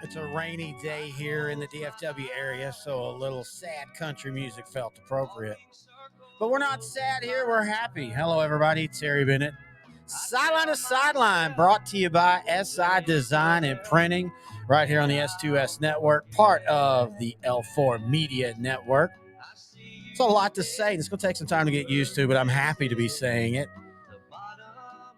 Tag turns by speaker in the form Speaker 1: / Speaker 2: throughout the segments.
Speaker 1: It's a rainy day here in the DFW area, so a little sad country music felt appropriate. But we're not sad here, we're happy. Hello, everybody. It's Terry Bennett. Sideline to Sideline, brought to you by SI Design and Printing, right here on the S2S Network, part of the L4 Media Network. It's a lot to say. It's going to take some time to get used to, but I'm happy to be saying it.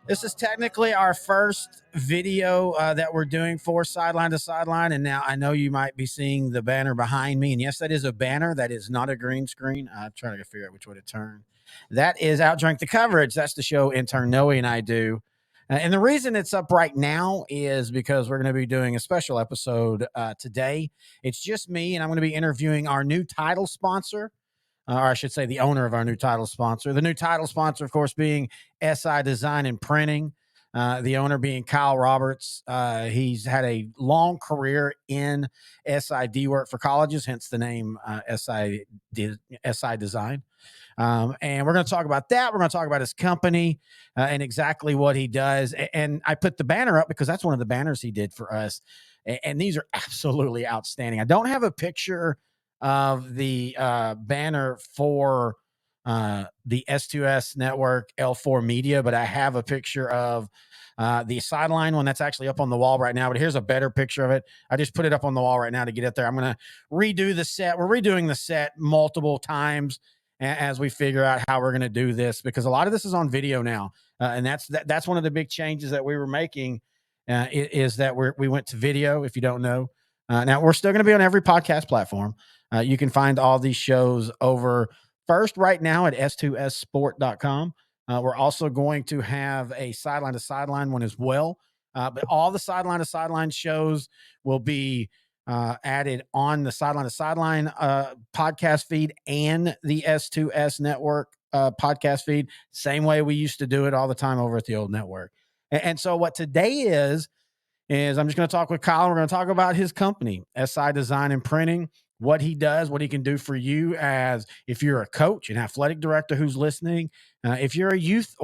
Speaker 1: This is technically our first video that we're doing for Sideline to Sideline. And now I know you might be seeing the banner behind me. And yes, that is a banner. That is not a green screen. I'm trying to figure out which way to turn. That is Outdrink the Coverage. That's the show intern Noe and I do. And the reason it's up right now is because we're going to be doing a special episode today. It's just me, and I'm going to be interviewing our new title sponsor, or I should say the owner of our new title sponsor. The new title sponsor, of course, being SI Design and Printing. The owner being Kyle Roberts. He's had a long career in SID work for colleges, hence the name SI Design. And we're going to talk about that. We're going to talk about his company and exactly what he does. And I put the banner up because that's one of the banners he did for us. And these are absolutely outstanding. I don't have a picture of the banner for the S2S Network L4 Media, but I have a picture of the Sideline one that's actually up on the wall right now. But here's a better picture of it. I just put it up on the wall right now to get it there. I'm going to redo the set. We're redoing the set multiple times as we figure out how we're going to do this, because a lot of this is on video now. And that's one of the big changes that we were making is that we went to video, if you don't know. Now, we're still going to be on every podcast platform. You can find all these shows over first right now at s2ssport.com. We're also going to have a Sideline to Sideline one as well. But all the Sideline to Sideline shows will be added on the Sideline to Sideline podcast feed and the S2S Network podcast feed. Same way we used to do it all the time over at the old network. And so what today is I'm just going to talk with Kyle. We're going to talk about his company, SI Design and Printing, what he does, what he can do for you as if you're a coach, an athletic director who's listening, if you're a youth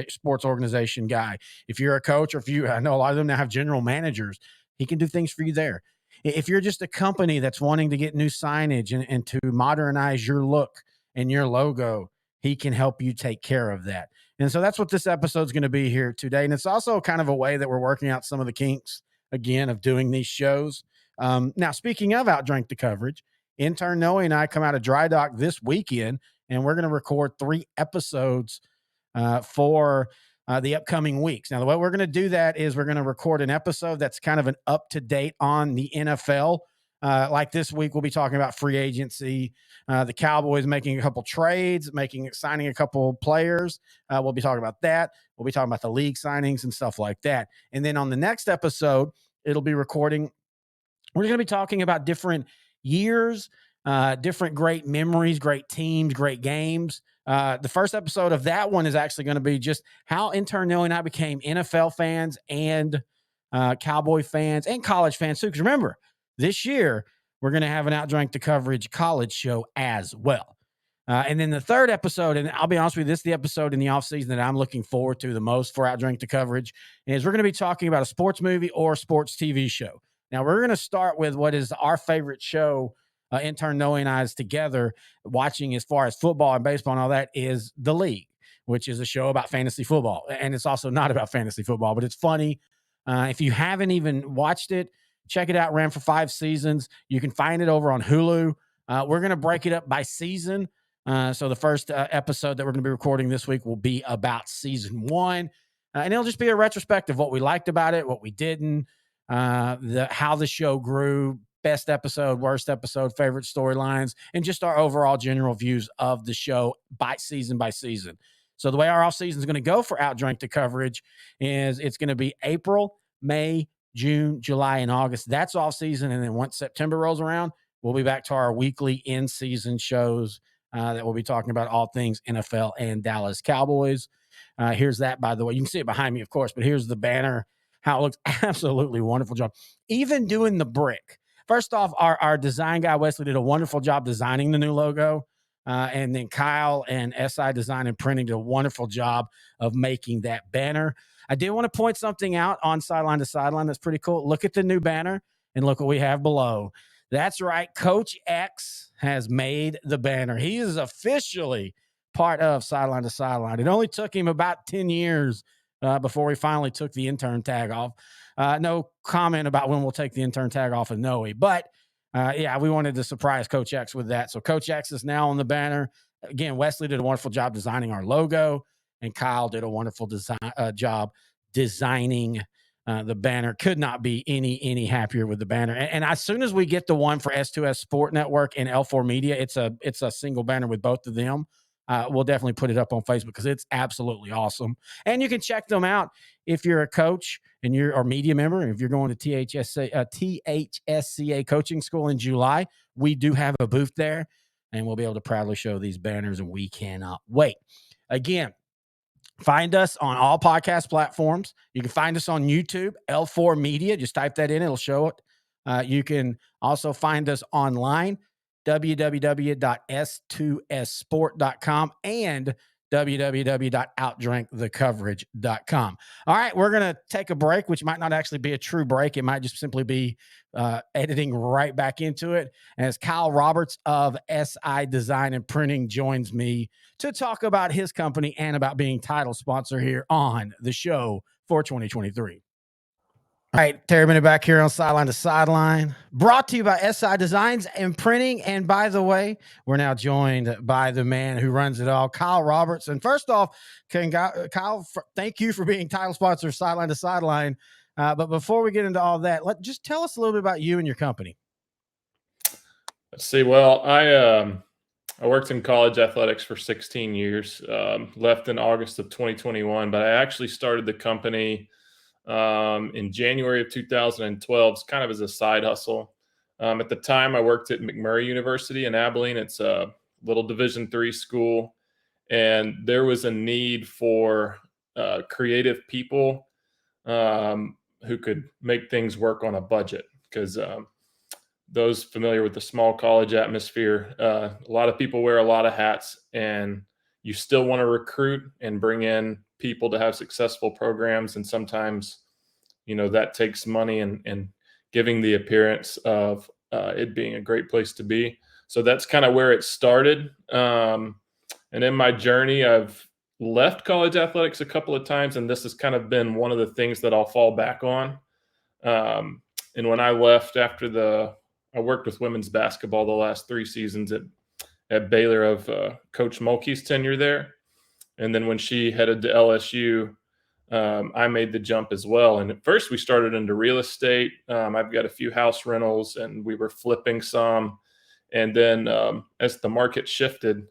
Speaker 1: sports organization guy, if you're a coach, or I know a lot of them now have general managers, he can do things for you there. If you're just a company that's wanting to get new signage and to modernize your look and your logo, he can help you take care of that. And so that's what this episode is going to be here today. And it's also kind of a way that we're working out some of the kinks, again, of doing these shows. Now, speaking of Outdrink the Coverage, intern Noe and I come out of dry dock this weekend, and we're going to record 3 episodes for the upcoming weeks. Now, the way we're going to do that is we're going to record an episode that's kind of an up-to-date on the NFL. Like this week, we'll be talking about free agency, the Cowboys making a couple trades, signing a couple players. We'll be talking about that. We'll be talking about the league signings and stuff like that. And then on the next episode, it'll be recording. We're going to be talking about different years, different great memories, great teams, great games. The first episode of that one is actually going to be just how intern Noe and I became NFL fans and Cowboy fans and college fans too. Because remember, this year we're going to have an Outdrink the Coverage college show as well. And then the third episode, and I'll be honest with you, this is the episode in the offseason that I'm looking forward to the most for Outdrink the Coverage, is we're going to be talking about a sports movie or sports TV show. Now, we're going to start with what is our favorite show, intern Noe and I's together, watching as far as football and baseball and all that, is The League, which is a show about fantasy football. And it's also not about fantasy football, but it's funny. If you haven't even watched it, check it out. Ran for 5 seasons. You can find it over on Hulu. We're going to break it up by season. So the first episode that we're going to be recording this week will be about season 1. And it'll just be a retrospective of what we liked about it, what we didn't, how the show grew, best episode, worst episode, favorite storylines, and just our overall general views of the show by season by season. So the way our off season is going to go for Outdrink the Coverage is it's going to be April, May, June, July, and August. That's off season. And then once September rolls around, we'll be back to our weekly in-season shows that we'll be talking about all things NFL and Dallas Cowboys. Here's that, by the way. You can see it behind me, of course, but here's the banner, how it looks. Absolutely wonderful job. Even doing the brick. First off, our design guy, Wesley, did a wonderful job designing the new logo. And then Kyle and SI Design and Printing did a wonderful job of making that banner. I did want to point something out on Sideline to Sideline that's pretty cool. Look at the new banner. And look what we have below. That's right. Coach X has made the banner. He is officially part of Sideline to Sideline. It only took him about 10 years before he finally took the intern tag off. No comment about when we'll take the intern tag off of Noe. But yeah, we wanted to surprise Coach X with that. So Coach X is now on the banner. Again, Wesley did a wonderful job designing our logo, and Kyle did a wonderful job designing the banner. Could not be any happier with the banner. And as soon as we get the one for S2S Sport Network and L4 Media, it's a single banner with both of them. We'll definitely put it up on Facebook because it's absolutely awesome. And you can check them out if you're a coach and you're a media member. If you're going to THSCA coaching school in July, we do have a booth there, and we'll be able to proudly show these banners, and we cannot wait. Again, find us on all podcast platforms. You can find us on YouTube, L4 Media. Just type that in, it'll show it. You can also find us online, www.s2ssport.com and www.outdrinkthecoverage.com. All right, we're going to take a break, which might not actually be a true break. It might just simply be editing right back into it. As Kyle Roberts of SI Design and Printing joins me to talk about his company and about being title sponsor here on the show for 2023. All right, Terry Bennett back here on Sideline to Sideline, brought to you by SI Designs and Printing. And by the way, we're now joined by the man who runs it all, Kyle Roberts. And first off, Kyle, thank you for being title sponsor of Sideline to Sideline. But before we get into all that, just tell us a little bit about you and your company.
Speaker 2: Let's see. Well, I worked in college athletics for 16 years, left in August of 2021, but I actually started the company in January of 2012, kind of as a side hustle. At the time, I worked at McMurray University in Abilene. It's a little Division III school, and there was a need for creative people who could make things work on a budget, because those familiar with the small college atmosphere, a lot of people wear a lot of hats, and you still want to recruit and bring in people to have successful programs. And sometimes, that takes money and giving the appearance of it being a great place to be. So that's kind of where it started. And in my journey, I've left college athletics a couple of times, and this has kind of been one of the things that I'll fall back on. And when I left I worked with women's basketball the last 3 seasons at Baylor of Coach Mulkey's tenure there. And then when she headed to LSU, I made the jump as well. And at first we started into real estate. I've got a few house rentals, and we were flipping some. And then as the market shifted,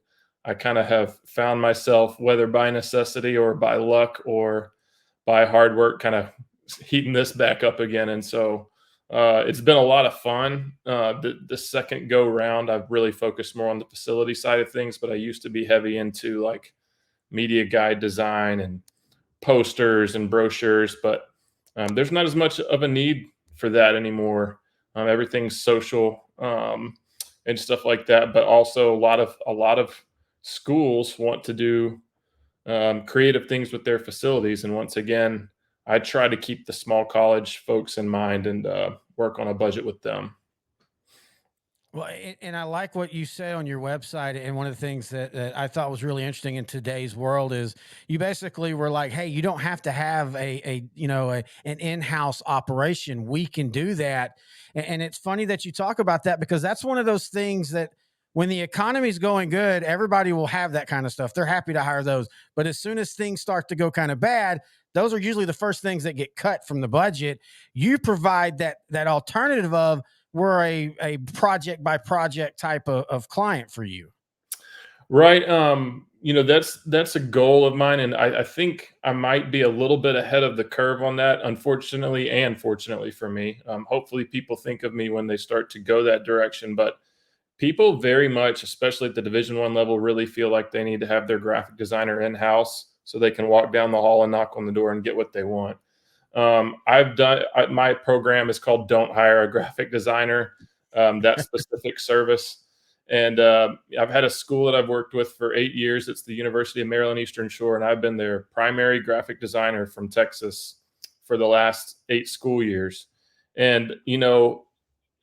Speaker 2: I kind of have found myself, whether by necessity or by luck or by hard work, kind of heating this back up again. And so it's been a lot of fun. The second go round, I've really focused more on the facility side of things, but I used to be heavy into like media guide design and posters and brochures, but there's not as much of a need for that anymore. Everything's social and stuff like that, but also a lot of schools want to do creative things with their facilities. And once again, I try to keep the small college folks in mind and work on a budget with them.
Speaker 1: Well, and I like what you say on your website. And one of the things that I thought was really interesting in today's world is you basically were like, hey, you don't have to have an in-house operation. We can do that. And it's funny that you talk about that, because that's one of those things that when the economy's going good, everybody will have that kind of stuff. They're happy to hire those. But as soon as things start to go kind of bad, those are usually the first things that get cut from the budget. You provide that alternative of, we're a project by project type of client for you.
Speaker 2: Right. That's a goal of mine. And I think I might be a little bit ahead of the curve on that, unfortunately, and fortunately for me. Hopefully people think of me when they start to go that direction, but people very much, especially at the Division I level, really feel like they need to have their graphic designer in-house so they can walk down the hall and knock on the door and get what they want. My program is called Don't Hire a Graphic Designer, that specific service. And I've had a school that I've worked with for 8 years. It's the University of Maryland Eastern Shore, and I've been their primary graphic designer from Texas for the last 8 school years. And,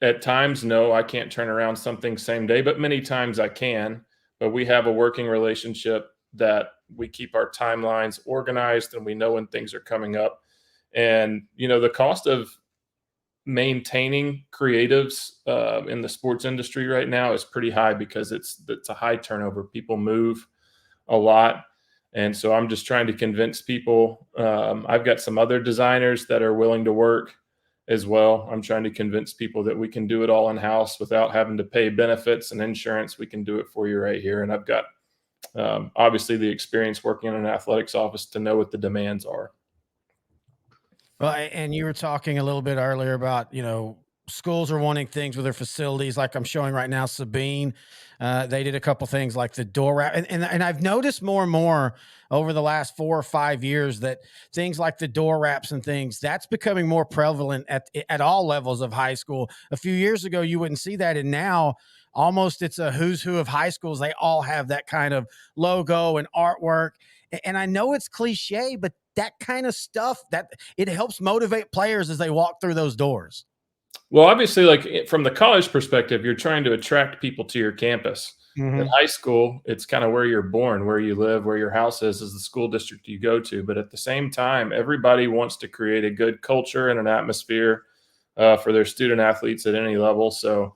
Speaker 2: at times, no, I can't turn around something same day, but many times I can. But we have a working relationship that we keep our timelines organized and we know when things are coming up. And, the cost of maintaining creatives in the sports industry right now is pretty high because it's a high turnover. People move a lot. And so I'm just trying to convince people. I've got some other designers that are willing to work as well. I'm trying to convince people that we can do it all in house without having to pay benefits and insurance. We can do it for you right here. And I've got obviously the experience working in an athletics office to know what the demands are.
Speaker 1: Well, and you were talking a little bit earlier about, schools are wanting things with their facilities, like I'm showing right now. Sabine, they did a couple things like the door wrap, and I've noticed more and more over the last 4 or 5 years that things like the door wraps and things that's becoming more prevalent at all levels of high school. A few years ago, you wouldn't see that, and now almost it's a who's who of high schools. They all have that kind of logo and artwork. And I know it's cliche, but that kind of stuff that it helps motivate players as they walk through those doors.
Speaker 2: Well, obviously, like from the college perspective, you're trying to attract people to your campus. At
Speaker 1: Mm-hmm.
Speaker 2: high school, it's kind of where you're born, where you live, where your house is the school district you go to. But at the same time, everybody wants to create a good culture and an atmosphere for their student athletes at any level. So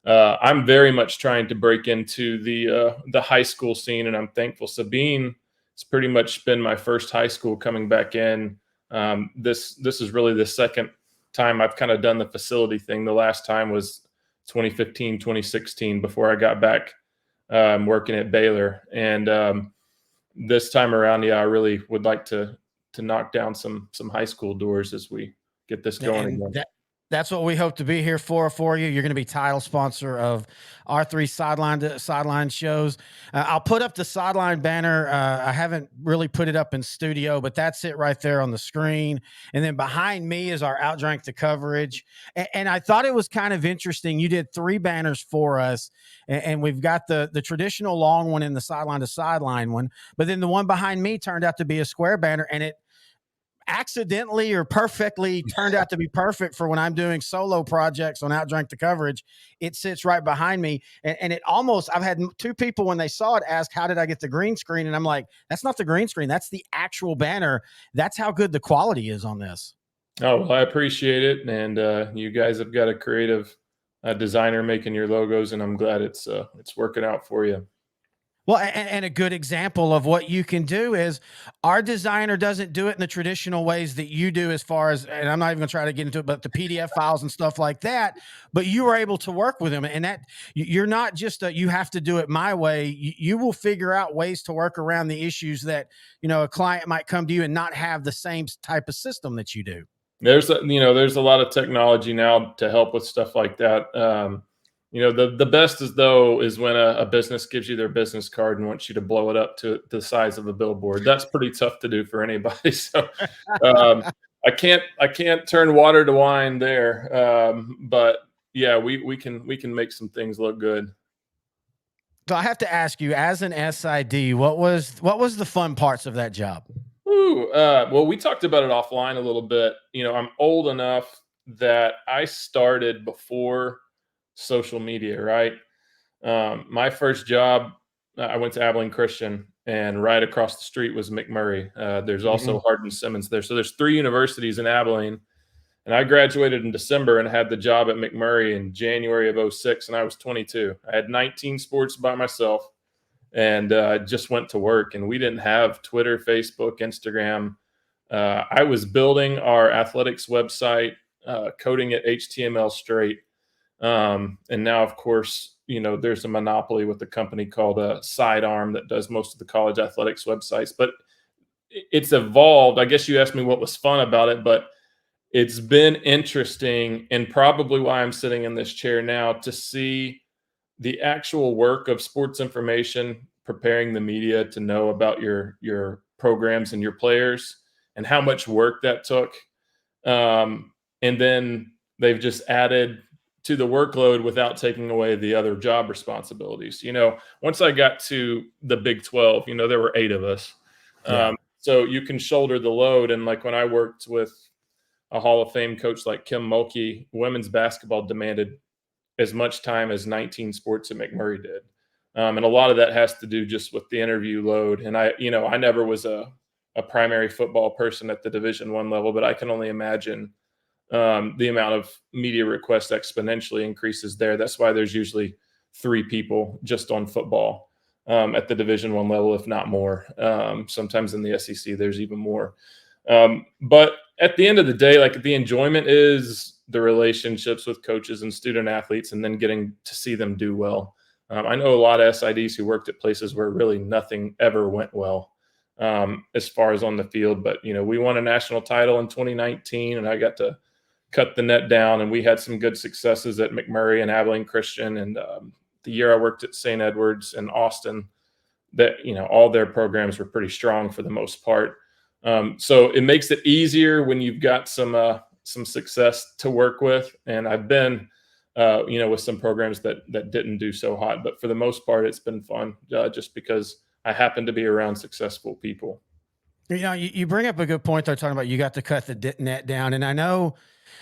Speaker 2: I'm very much trying to break into the high school scene, and I'm thankful Sabine has pretty much been my first high school coming back in. This is really the second time I've kind of done the facility thing. The last time was 2015, 2016 before I got back working at Baylor. And this time around, yeah, I really would like to knock down some high school doors as we get this going
Speaker 1: And
Speaker 2: again.
Speaker 1: that's what we hope to be here for you. You're going to be title sponsor of our three sideline shows. I'll put up the sideline banner. I haven't really put it up in studio, but that's it right there on the screen. And then behind me is our Outdrank the Coverage. And I thought it was kind of interesting. You did 3 banners for us, and we've got the traditional long one in the sideline to sideline one, but then the one behind me turned out to be a square banner, and it accidentally or perfectly turned out to be perfect for when I'm doing solo projects on Outdrank the Coverage. It sits right behind me. And it almost, I've had 2 people when they saw it ask, how did I get the green screen? And I'm like, that's not the green screen. That's the actual banner. That's how good the quality is on this.
Speaker 2: Oh, well, I appreciate it. And you guys have got a creative designer making your logos, and I'm glad it's working out for you.
Speaker 1: Well, and a good example of what you can do is our designer doesn't do it in the traditional ways that you do, as far as, and I'm not even going to try to get into it, but the PDF files and stuff like that. But you were able to work with him, and that you're not just you have to do it my way. You will figure out ways to work around the issues that a client might come to you and not have the same type of system that you do.
Speaker 2: There's a lot of technology now to help with stuff like that. The best is when a business gives you their business card and wants you to blow it up to the size of a billboard. That's pretty tough to do for anybody. So I can't turn water to wine there. But yeah, we can make some things look good.
Speaker 1: So I have to ask you, as an SID, what was the fun parts of that job?
Speaker 2: Ooh, well, we talked about it offline a little bit. I'm old enough that I started before social media, right? My first job, I went to Abilene Christian, and right across the street was McMurray. There's also Hardin Simmons there. So there's 3 universities in Abilene. And I graduated in December and had the job at McMurray in January of 06, and I was 22. I had 19 sports by myself, and just went to work. And we didn't have Twitter, Facebook, Instagram. I was building our athletics website, coding it HTML straight. And now, of course, there's a monopoly with a company called Sidearm that does most of the college athletics websites. But it's evolved. I guess you asked me what was fun about it, but it's been interesting, and probably why I'm sitting in this chair now, to see the actual work of sports information, preparing the media to know about your programs and your players, and how much work that took. And then they've just added to the workload without taking away the other job responsibilities. Once I got to the Big 12, there were 8 of us.
Speaker 1: Yeah.
Speaker 2: So you can shoulder the load. And like when I worked with a Hall of Fame coach like Kim Mulkey, women's basketball demanded as much time as 19 sports at McMurray did. And a lot of that has to do just with the interview load. And I never was a primary football person at the Division I level, but I can only imagine the amount of media requests exponentially increases there. That's why there's usually 3 people just on football at the Division I level, if not more. Sometimes in the SEC, there's even more. But at the end of the day, like, the enjoyment is the relationships with coaches and student athletes, and then getting to see them do well. I know a lot of SIDs who worked at places where really nothing ever went well as far as on the field. But, we won a national title in 2019, and I got to cut the net down, and we had some good successes at McMurray and Abilene Christian. And the year I worked at St. Edward's and Austin, that, all their programs were pretty strong for the most part. So it makes it easier when you've got some success to work with. And I've been, with some programs that didn't do so hot, but for the most part, it's been fun just because I happen to be around successful people.
Speaker 1: You bring up a good point there, talking about you got to cut the net down. And I know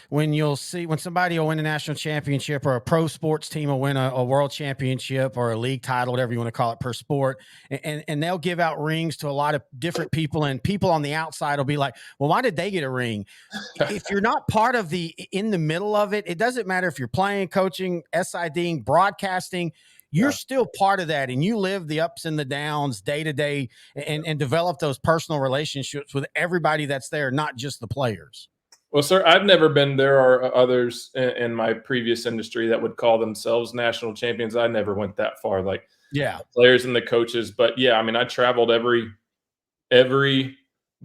Speaker 1: when somebody will win a national championship, or a pro sports team will win a world championship or a league title, whatever you want to call it, per sport, and they'll give out rings to a lot of different people, and people on the outside will be like, well, why did they get a ring? If you're not part of in the middle of it, it doesn't matter if you're playing, coaching, SIDing, broadcasting, you're still part of that, and you live the ups and the downs day to day, and develop those personal relationships with everybody that's there, not just the players.
Speaker 2: Well, sir, I've never been. There are others in my previous industry that would call themselves national champions. I never went that far, like the players and the coaches. But yeah, I mean, I traveled every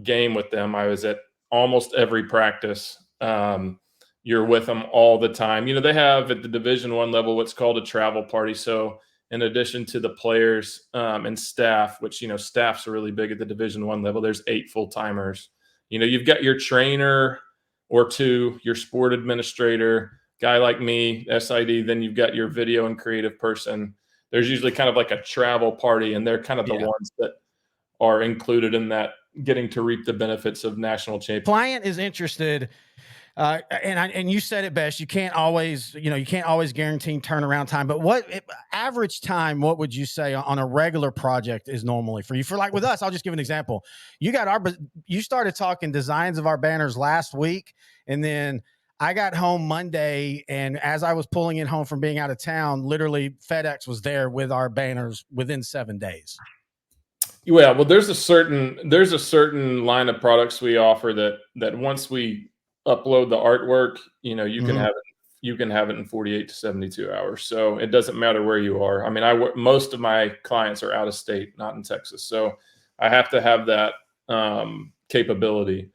Speaker 2: game with them. I was at almost every practice. You're with them all the time. They have at the Division I level what's called a travel party. So in addition to the players and staff, which, staff's are really big at the Division I level, there's 8 full-timers. You've got your trainer or 2, your sport administrator, guy like me, SID, then you've got your video and creative person. There's usually kind of like a travel party, and they're kind of the ones that are included in that, getting to reap the benefits of national championship.
Speaker 1: Client is interested, and you said it best. You can't always guarantee turnaround time. But what average time? What would you say on a regular project is normally for you? For like with us, I'll just give an example. You started talking designs of our banners last week, and then I got home Monday, and as I was pulling it home from being out of town, literally FedEx was there with our banners within 7 days.
Speaker 2: Yeah, well, there's a certain line of products we offer that once we upload the artwork, you can have it in 48 to 72 hours. So it doesn't matter where you are. I mean, most of my clients are out of state, not in Texas, so I have to have that capability.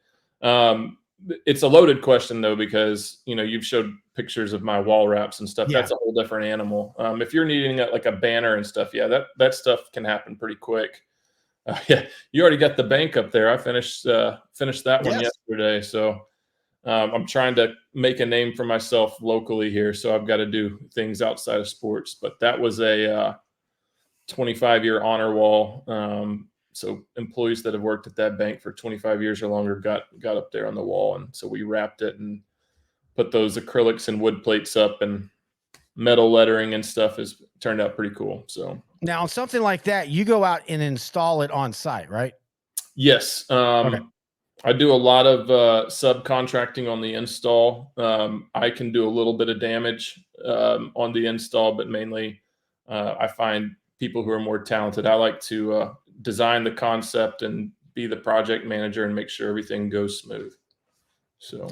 Speaker 2: It's a loaded question though, because you've showed pictures of my wall wraps and stuff. That's a whole different animal. If you're needing like a banner and stuff, that stuff can happen pretty quick. Yeah, you already got the bank up there. I finished that one yesterday, so I'm trying to make a name for myself locally here. So I've got to do things outside of sports. But that was a 25-year honor wall. So employees that have worked at that bank for 25 years or longer got up there on the wall, and so we wrapped it and put those acrylics and wood plates up, and metal lettering and stuff has turned out pretty cool. So
Speaker 1: now, something like that, you go out and install it on site, right?
Speaker 2: Yes. Okay. I do a lot of subcontracting on the install. I can do a little bit of damage on the install, but mainly I find people who are more talented. I like to design the concept and be the project manager and make sure everything goes smooth. So.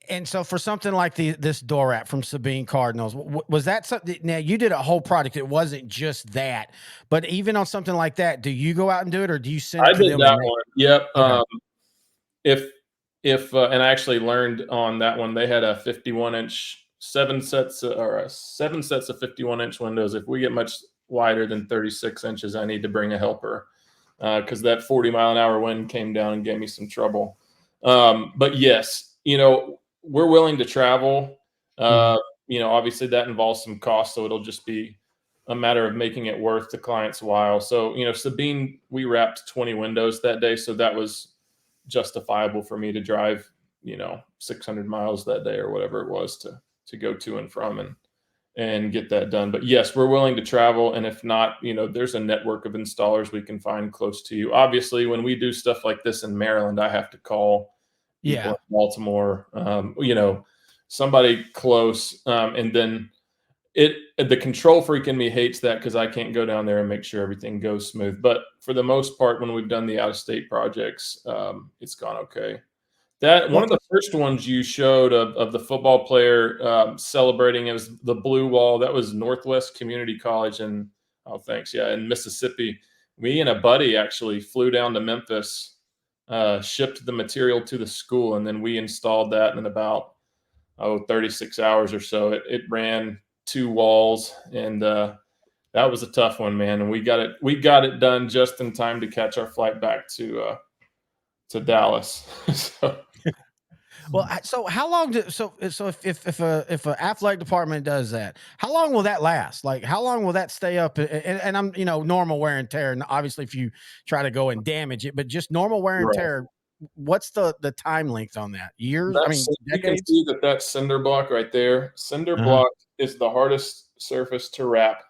Speaker 1: And so for something like this door wrap from Sabine Cardinals, was that something? Now, you did a whole project. It wasn't just that, but even on something like that, do you go out and do it, or do you send it to them?
Speaker 2: I did that one. Yep. Okay. And I actually learned on that one, they had a 51-inch, 7 sets of 51-inch windows. If we get much wider than 36 inches, I need to bring a helper because that 40-mile-an-hour wind came down and gave me some trouble. But yes, we're willing to travel. Obviously that involves some cost, so it'll just be a matter of making it worth the client's while. So, Sabine, we wrapped 20 windows that day, so that was justifiable for me to drive, 600 miles that day or whatever it was to go to and from and get that done. But yes, we're willing to travel. And if not, there's a network of installers we can find close to you. Obviously, when we do stuff like this in Maryland, I have to call people in Baltimore, somebody close. And then the control freak in me hates that because I can't go down there and make sure everything goes smooth. But for the most part, when we've done the out-of-state projects, it's gone okay. One of the first ones you showed of the football player celebrating, it was the blue wall. That was Northwest Community College in Mississippi. Me and a buddy actually flew down to Memphis, shipped the material to the school, and then we installed that in about 36 hours or so. It ran 2 walls, and that was a tough one, man. And we got it done just in time to catch our flight back to Dallas.
Speaker 1: Well, so how long if a athletic department does that, how long will that last? Like, how long will that stay up? And I'm, normal wear and tear. And obviously, if you try to go and damage it, but just normal wear and tear, what's the time length on that? Years?
Speaker 2: Decades? You can see that's cinder block right there. Cinder block is the hardest surface to wrap.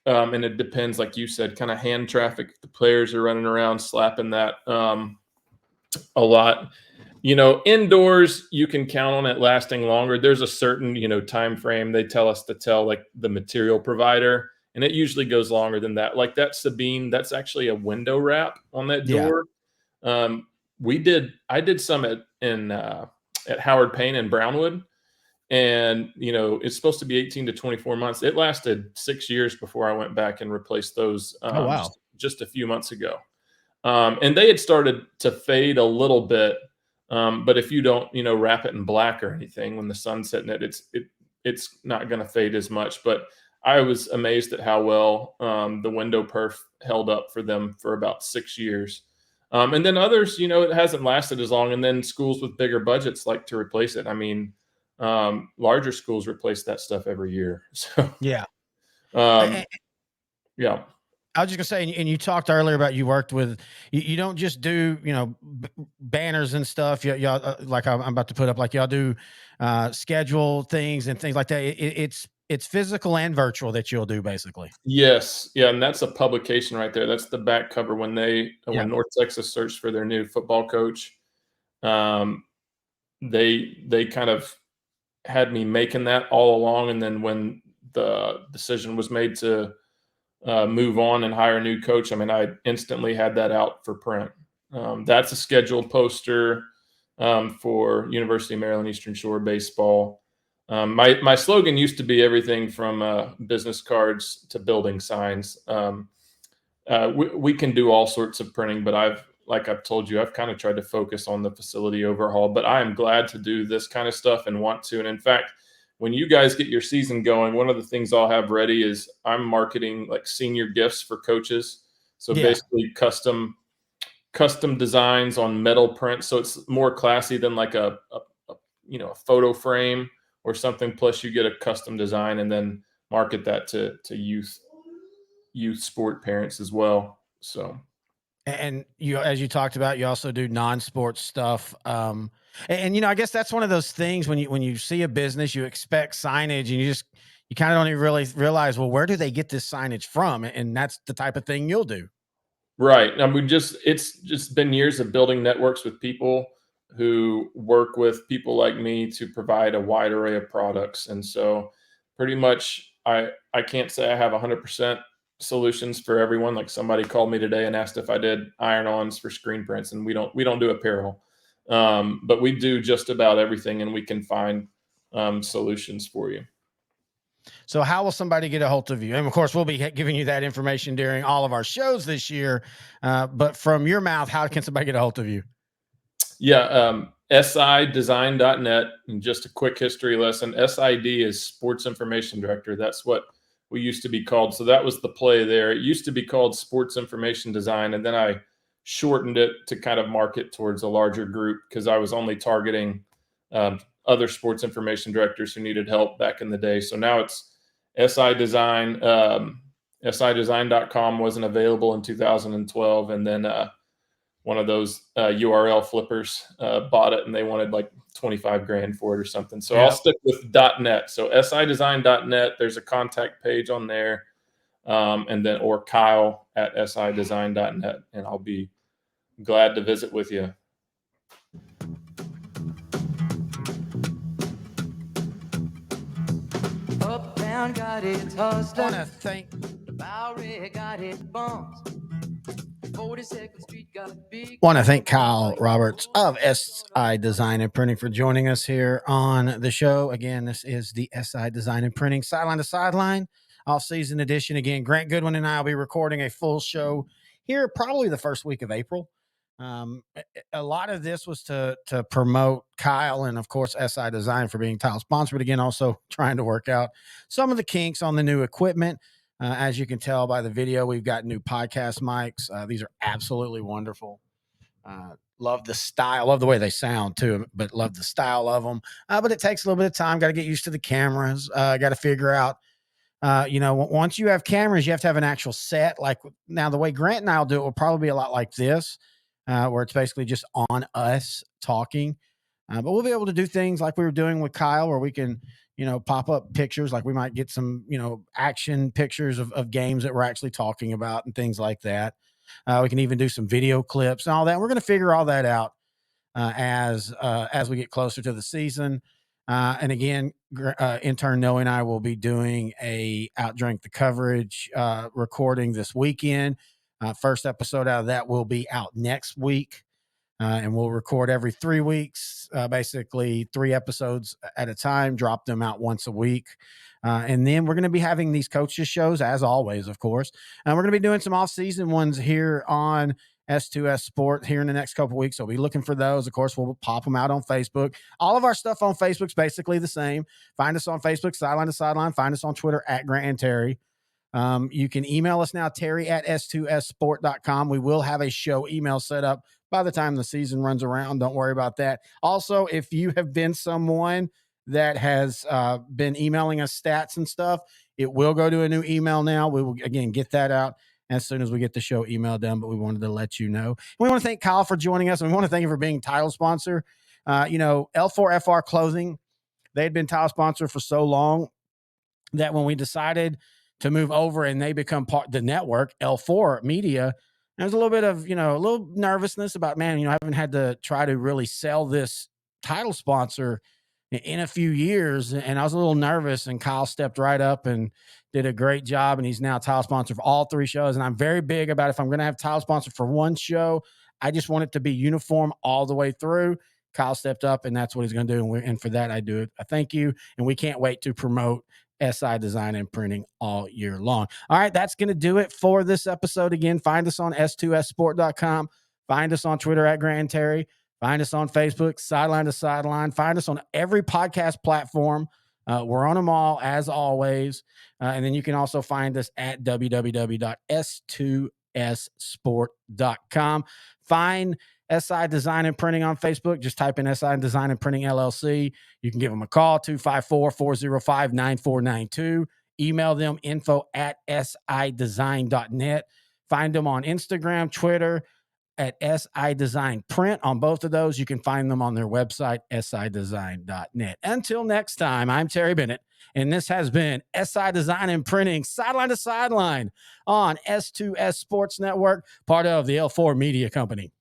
Speaker 2: And it depends, like you said, kind of hand traffic. The players are running around slapping that a lot. Indoors, you can count on it lasting longer. There's a certain, time frame they tell us to tell like the material provider, and it usually goes longer than that. Like that Sabine, that's actually a window wrap on that door. I did some at Howard Payne in Brownwood, and it's supposed to be 18 to 24 months. It lasted 6 years before I went back and replaced those. Just a few months ago. And they had started to fade a little bit. But if you don't, wrap it in black or anything, when the sun's hitting it, it's not going to fade as much. But I was amazed at how well the window perf held up for them for about 6 years. And then others, it hasn't lasted as long. And then schools with bigger budgets like to replace it. I mean, larger schools replace that stuff every year. So
Speaker 1: yeah.
Speaker 2: Yeah.
Speaker 1: I was just gonna say, and you talked earlier about you worked with, you don't just do, banners and stuff. Y'all like I'm about to put up, like y'all do schedule things and things like that. It's physical and virtual that you'll do basically.
Speaker 2: Yes. Yeah. And that's a publication right there. That's the back cover when North Texas searched for their new football coach. They kind of had me making that all along. And then when the decision was made to move on and hire a new coach, I instantly had that out for print. That's a scheduled poster for University of Maryland Eastern Shore baseball. My slogan used to be everything from business cards to building signs. We can do all sorts of printing, but like I've told you, I've kind of tried to focus on the facility overhaul. But I am glad to do this kind of stuff and want to. And in fact, when you guys get your season going, one of the things I'll have ready is I'm marketing like senior gifts for coaches. So basically custom designs on metal print. So it's more classy than like a photo frame or something. Plus you get a custom design and then market that to youth sport parents as well. So.
Speaker 1: And as you talked about, you also do non-sports stuff. And I guess that's one of those things when you see a business, you expect signage, and you kind of don't even really realize, well, where do they get this signage from? And that's the type of thing you'll do.
Speaker 2: Right. It's just been years of building networks with people who work with people like me to provide a wide array of products. And so pretty much I can't say I have 100% solutions for everyone. Like somebody called me today and asked if I did iron-ons for screen prints, and we don't do apparel. But we do just about everything, and we can find solutions for you.
Speaker 1: So how will somebody get a hold of you? And of course, we'll be giving you that information during all of our shows this year. But from your mouth, how can somebody get a hold of you?
Speaker 2: Yeah. SIdesign.net. And just a quick history lesson. SID is Sports Information Director. That's what we used to be called. So that was the play there. It used to be called Sports Information Design. And then I shortened it to kind of market towards a larger group because I was only targeting other sports information directors who needed help back in the day. So now it's SI Design. SIdesign.com wasn't available in 2012. And then one of those URL flippers bought it, and they wanted like 25 grand for it or something. So I'll stick with .net. So sidesign.net. There's a contact page on there, and then or Kyle at sidesign.net, and I'll be glad to visit with you.
Speaker 1: Uptown got its hustler. Want to thank the Bowery got its bumps. 42nd Street got a big. Want to thank Kyle Roberts of SI Design and Printing for joining us here on the show. Again, this is the SI Design and Printing Sideline to Sideline off-season edition. Again, Grant Goodwin and I will be recording a full show here probably the first week of April. A lot of this was to promote Kyle and, of course, SI Design for being title sponsor, but again, also trying to work out some of the kinks on the new equipment. As you can tell by the video, we've got new podcast mics. These are absolutely wonderful. Love the style, love the way they sound too, but love the style of them. But it takes a little bit of time. Got to get used to the cameras. Got to figure out, once you have cameras, you have to have an actual set. Like now, the way Grant and I'll do it will probably be a lot like this, where it's basically just on us talking. But we'll be able to do things like we were doing with Kyle, where we can, pop up pictures. Like we might get some, action pictures of games that we're actually talking about and things like that. We can even do some video clips and all that. We're going to figure all that out as we get closer to the season. And again, intern Noe and I will be doing a Outdrink the Coverage recording this weekend. First episode out of that will be out next week. And we'll record every 3 weeks, basically 3 episodes at a time, drop them out once a week. And then we're going to be having these coaches shows, as always, of course. And we're going to be doing some off-season ones here on S2S Sport here in the next couple of weeks. So we'll be looking for those. Of course, we'll pop them out on Facebook. All of our stuff on Facebook's basically the same. Find us on Facebook, Sideline to Sideline. Find us on Twitter at Grant and Terry. You can email us now, Terry at S2SSport.com. We will have a show email set up by the time the season runs around. Don't worry about that. Also, if you have been someone that has been emailing us stats and stuff, it will go to a new email now. We will, again, get that out as soon as we get the show email done, but we wanted to let you know. We want to thank Kyle for joining us, and we want to thank him for being title sponsor. L4FR Clothing, they had been title sponsor for so long that when we decided to move over and they become part of the network, L4 Media, there's a little bit of, a little nervousness about, I haven't had to try to really sell this title sponsor in a few years. And I was a little nervous, and Kyle stepped right up and did a great job. And he's now title sponsor for all 3 shows. And I'm very big about, if I'm going to have title sponsor for one show, I just want it to be uniform all the way through. Kyle stepped up, and that's what he's going to do. And for that, I do it. I thank you. And we can't wait to promote SI Design and Printing all year long. All right, that's going to do it for this episode. Again, find us on S2SSport.com. Find us on Twitter at Grant Terry. Find us on Facebook, Sideline to Sideline. Find us on every podcast platform. We're on them all, as always. And then you can also find us at www.s2ssport.com. Find SI Design and Printing on Facebook. Just type in SI Design and Printing LLC. You can give them a call, 254-405-9492. Email them, info@sidesign.net. Find them on Instagram, Twitter, at SI Design Print. On both of those, you can find them on their website, sidesign.net. Until next time, I'm Terry Bennett, and this has been SI Design and Printing, Sideline to Sideline on S2S Sports Network, part of the L4 Media Company.